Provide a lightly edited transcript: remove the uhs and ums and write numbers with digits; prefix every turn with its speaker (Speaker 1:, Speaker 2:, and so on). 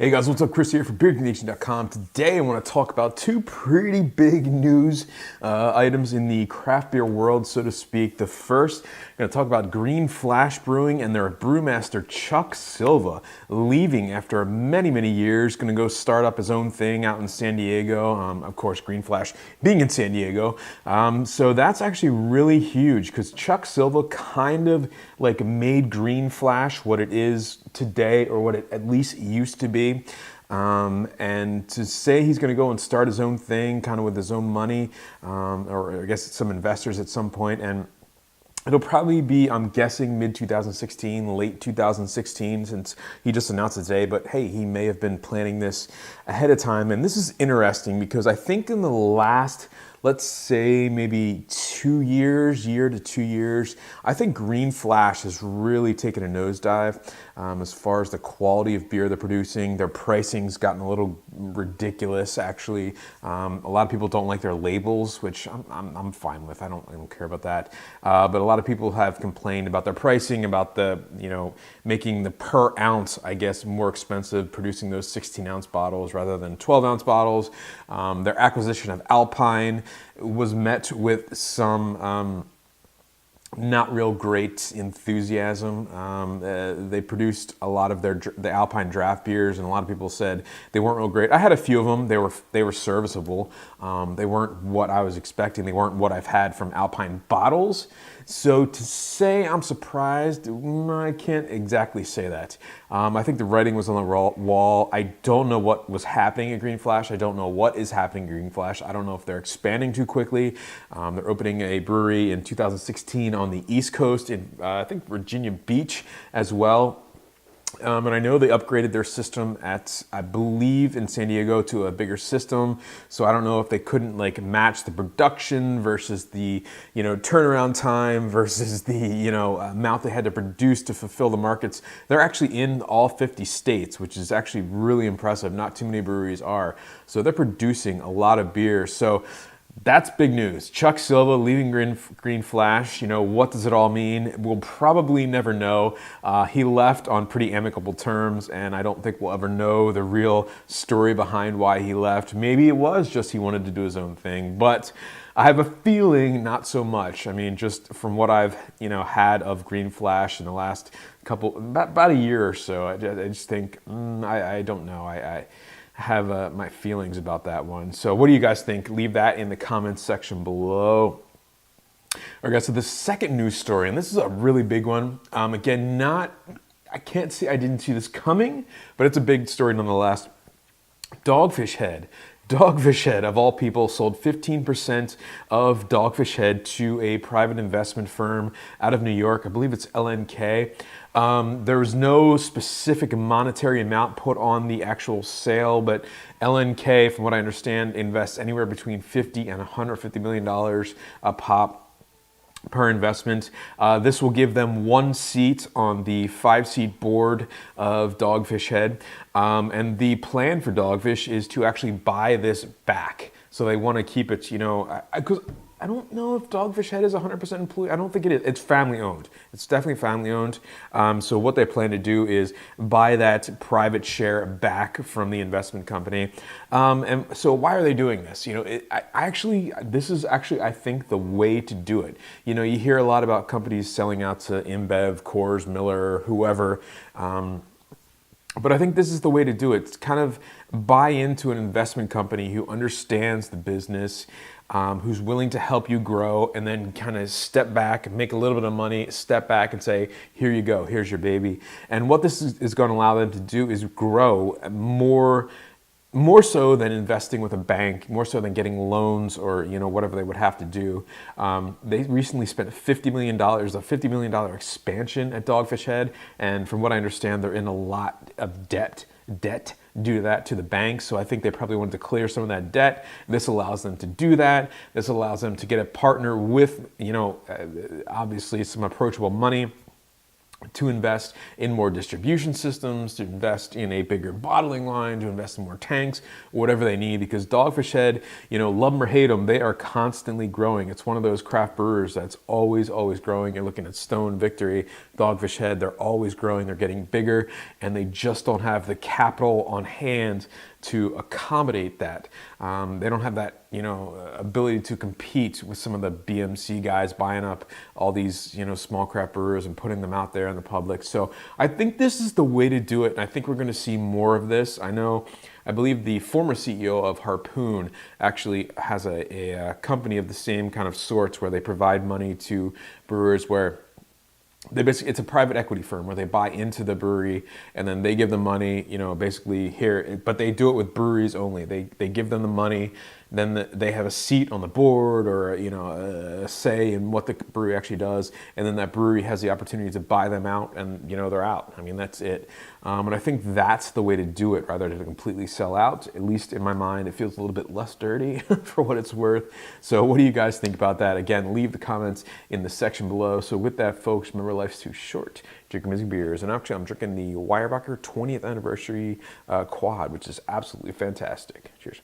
Speaker 1: Hey guys, what's up? Chris here from BeerNation.com. Today I want to talk about two pretty big news items in the craft beer world, so to speak. The first, I'm going to talk about Green Flash Brewing and their brewmaster Chuck Silva leaving after many, many years. Going to go start up his own thing out in San Diego. Of course, Green Flash being in San Diego. So that's actually really huge because Chuck Silva kind of like made Green Flash what it is today, or what it at least used to be. And to say he's going to go and start his own thing kind of with his own money, or I guess some investors at some point, and it'll probably be, I'm guessing, mid-2016, late 2016, since he just announced it today. But hey, he may have been planning this ahead of time. And this is interesting because I think in the last, let's say maybe 2 years, year to 2 years, I think Green Flash has really taken a nosedive as far as the quality of beer they're producing. Their pricing's gotten a little ridiculous, actually. A lot of people don't like their labels, which I'm fine with. I don't care about that. But a lot of people have complained about their pricing, about the, making the per ounce, I guess, more expensive, producing those 16-ounce bottles rather than 12-ounce bottles. Their acquisition of Alpine was met with some not real great enthusiasm. They produced a lot of the Alpine draft beers, and a lot of people said they weren't real great. I had a few of them. They were serviceable. They weren't what I was expecting. They weren't what I've had from Alpine bottles. So to say I'm surprised, I can't exactly say that. I think the writing was on the wall. I don't know what was happening at Green Flash. I don't know what is happening at Green Flash. I don't know if they're expanding too quickly. They're opening a brewery in 2016 on the East Coast in, I think, Virginia Beach as well. And I know they upgraded their system at, I believe, in San Diego to a bigger system. So I don't know if they couldn't like match the production versus the, turnaround time versus the, amount they had to produce to fulfill the markets. They're actually in all 50 states, which is actually really impressive. Not too many breweries are. So they're producing a lot of beer. So that's big news. Chuck Silva leaving Green Flash. What does it all mean? We'll probably never know. He left on pretty amicable terms, and I don't think we'll ever know the real story behind why he left. Maybe it was just he wanted to do his own thing, but I have a feeling not so much. I mean, just from what I've had of Green Flash in the last about a year or so, I just think I don't know. I have my feelings about that one. So what do you guys think? Leave that in the comments section below. All right, guys, so the second news story, and this is a really big one. Again, I can't say I didn't see this coming, but it's a big story nonetheless. Dogfish Head. Dogfish Head, of all people, sold 15% of Dogfish Head to a private investment firm out of New York. I believe it's LNK. There was no specific monetary amount put on the actual sale, but LNK, from what I understand, invests anywhere between $50 and $150 million a pop per investment. This will give them 1 seat on the 5-seat board of Dogfish Head. And the plan for Dogfish is to actually buy this back. So they want to keep it, because I don't know if Dogfish Head is 100% employee. I don't think it is. It's family owned. It's definitely family owned. So what they plan to do is buy that private share back from the investment company. And so why are they doing this? This is actually, I think, the way to do it. You hear a lot about companies selling out to InBev, Coors, Miller, whoever. But I think this is the way to do it. It's kind of buy into an investment company who understands the business, who's willing to help you grow, and then kind of step back, make a little bit of money, step back and say, here you go, here's your baby. And what this is going to allow them to do is grow more so than investing with a bank, more so than getting loans or whatever they would have to do. They recently spent $50 million, a $50 million expansion at Dogfish Head, and from what I understand, they're in a lot of debt due to that to the bank. So I think they probably wanted to clear some of that debt. This allows them to do that. This allows them to get a partner with obviously some approachable money. to invest in more distribution systems, to invest in a bigger bottling line, to invest in more tanks, whatever they need, because Dogfish Head, love them or hate them, they are constantly growing. It's one of those craft brewers that's always growing. You're looking at Stone, Victory, Dogfish Head, they're always growing, they're getting bigger, and they just don't have the capital on hand to accommodate that. They don't have that, ability to compete with some of the BMC guys buying up all these, small craft brewers and putting them out there in the public. So I think this is the way to do it, and I think we're going to see more of this. I believe the former CEO of Harpoon actually has a company of the same kind of sorts where they provide money to brewers where it's a private equity firm where they buy into the brewery and then they give them money, basically here, but they do it with breweries only. They give them the money, then they have a seat on the board or, a say in what the brewery actually does. And then that brewery has the opportunity to buy them out and, they're out. I mean, that's it. And I think that's the way to do it rather than to completely sell out. At least in my mind, it feels a little bit less dirty for what it's worth. So what do you guys think about that? Again, leave the comments in the section below. So with that, folks, remember life's too short. Drink amazing beers. And actually, I'm drinking the Weyerbacher 20th anniversary quad, which is absolutely fantastic. Cheers.